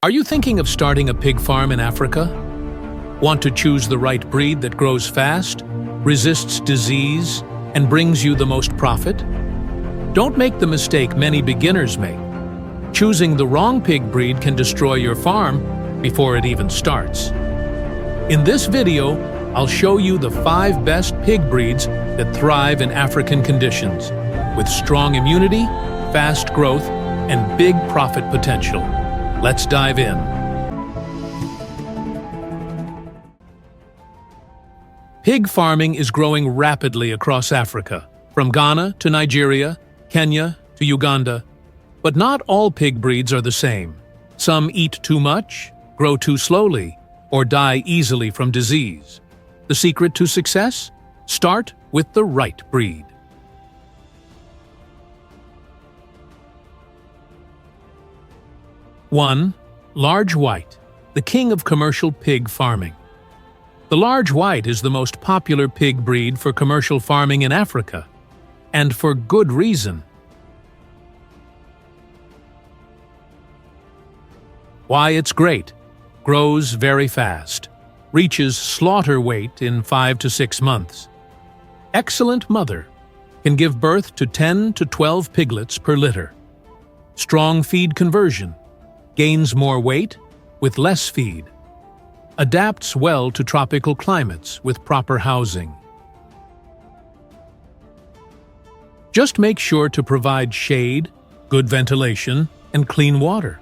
Are you thinking of starting a pig farm in Africa? Want to choose the right breed that grows fast, resists disease, and brings you the most profit? Don't make the mistake many beginners make. Choosing the wrong pig breed can destroy your farm before it even starts. In this video, I'll show you the 5 best pig breeds that thrive in African conditions, with strong immunity, fast growth, and big profit potential. Let's dive in. Pig farming is growing rapidly across Africa, from Ghana to Nigeria, Kenya to Uganda. But not all pig breeds are the same. Some eat too much, grow too slowly, or die easily from disease. The secret to success? Start with the right breed. 1. Large White, the king of commercial pig farming. The large white is the most popular pig breed for commercial farming in Africa, and for good reason. Why it's great: grows very fast, reaches slaughter weight in 5 to 6 months. Excellent mother, can give birth to 10 to 12 piglets per litter. Strong feed conversion, gains more weight with less feed. Adapts well to tropical climates with proper housing. Just make sure to provide shade, good ventilation, and clean water.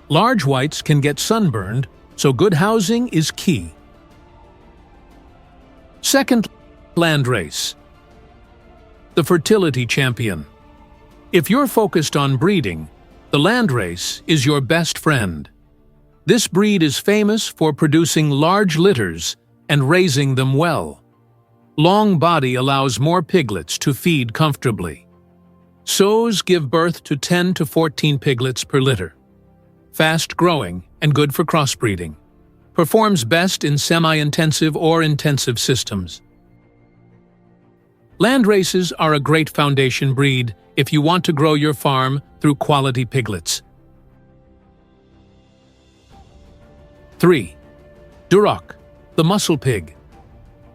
Large whites can get sunburned, so good housing is key. 2. Landrace, the fertility champion. If you're focused on breeding, the Landrace is your best friend. This breed is famous for producing large litters and raising them well. Long body allows more piglets to feed comfortably. Sows give birth to 10 to 14 piglets per litter. Fast growing and good for crossbreeding. Performs best in semi-intensive or intensive systems. Landraces are a great foundation breed if you want to grow your farm through quality piglets. 3. Duroc, the muscle pig.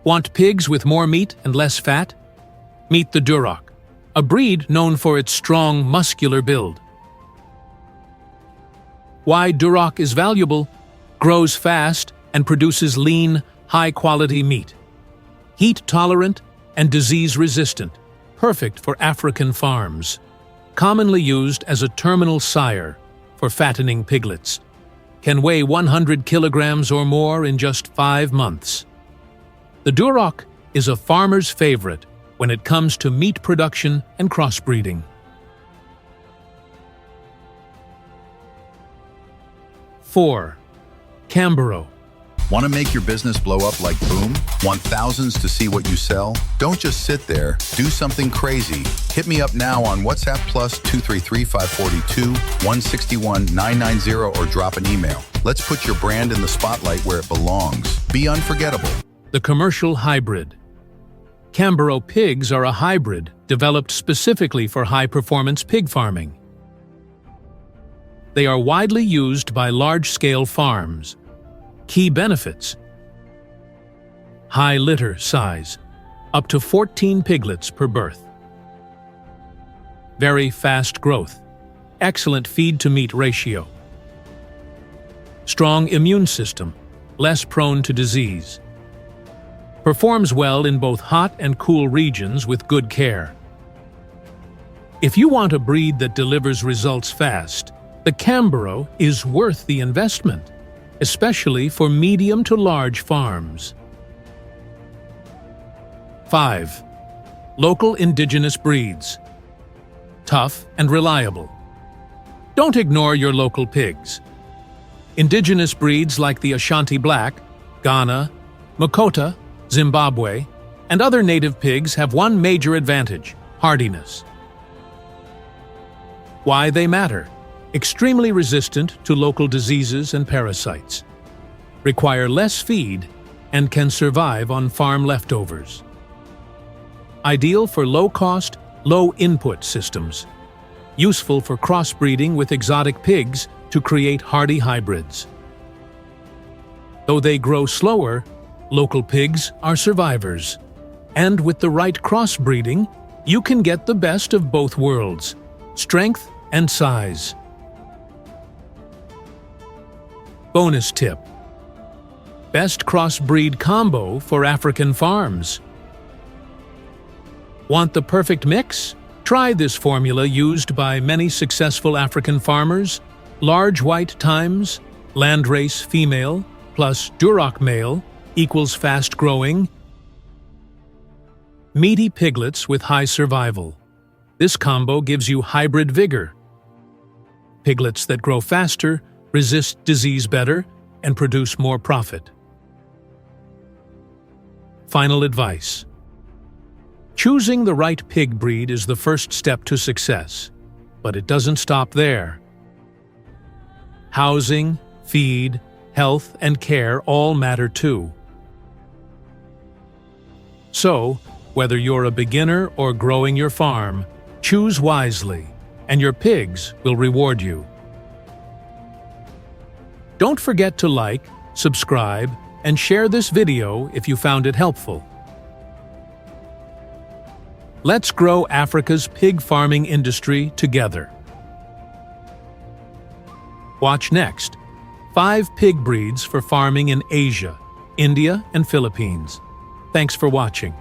Want pigs with more meat and less fat? Meet the Duroc, a breed known for its strong muscular build. Why Duroc is valuable: grows fast and produces lean, high-quality meat. Heat-tolerant and disease-resistant, perfect for African farms. Commonly used as a terminal sire for fattening piglets. Can weigh 100 kilograms or more in just 5 months. The Duroc is a farmer's favorite when it comes to meat production and crossbreeding. 4. Camborough. Want to make your business blow up like boom? Want thousands to see what you sell? Don't just sit there. Do something crazy. Hit me up now on WhatsApp plus 233-542-161-990 or drop an email. Let's put your brand in the spotlight where it belongs. Be unforgettable. The commercial hybrid. Camborough pigs are a hybrid developed specifically for high-performance pig farming. They are widely used by large-scale farms. Key benefits: high litter size, up to 14 piglets per birth. Very fast growth, excellent feed-to-meat ratio. Strong immune system, less prone to disease. Performs well in both hot and cool regions with good care. If you want a breed that delivers results fast, the Camborough is worth the investment, especially for medium to large farms. 5. Local indigenous breeds. Tough and reliable. Don't ignore your local pigs. Indigenous breeds like the Ashanti Black, Ghana, Makota, Zimbabwe, and other native pigs have one major advantage: hardiness. Why they matter: extremely resistant to local diseases and parasites. Require less feed and can survive on farm leftovers. Ideal for low-cost, low-input systems. Useful for crossbreeding with exotic pigs to create hardy hybrids. Though they grow slower, local pigs are survivors. And with the right crossbreeding, you can get the best of both worlds, strength and size. Bonus tip: best crossbreed combo for African farms. Want the perfect mix? Try this formula used by many successful African farmers: large white times, Landrace female, plus Duroc male equals fast-growing, meaty piglets with high survival. This combo gives you hybrid vigor. Piglets that grow faster, resist disease better, and produce more profit. Final advice: choosing the right pig breed is the first step to success, but it doesn't stop there. Housing, feed, health, and care all matter too. So, whether you're a beginner or growing your farm, choose wisely, and your pigs will reward you. Don't forget to like, subscribe, and share this video if you found it helpful. Let's grow Africa's pig farming industry together. Watch next: 5 pig breeds for farming in Asia, India, and Philippines. Thanks for watching.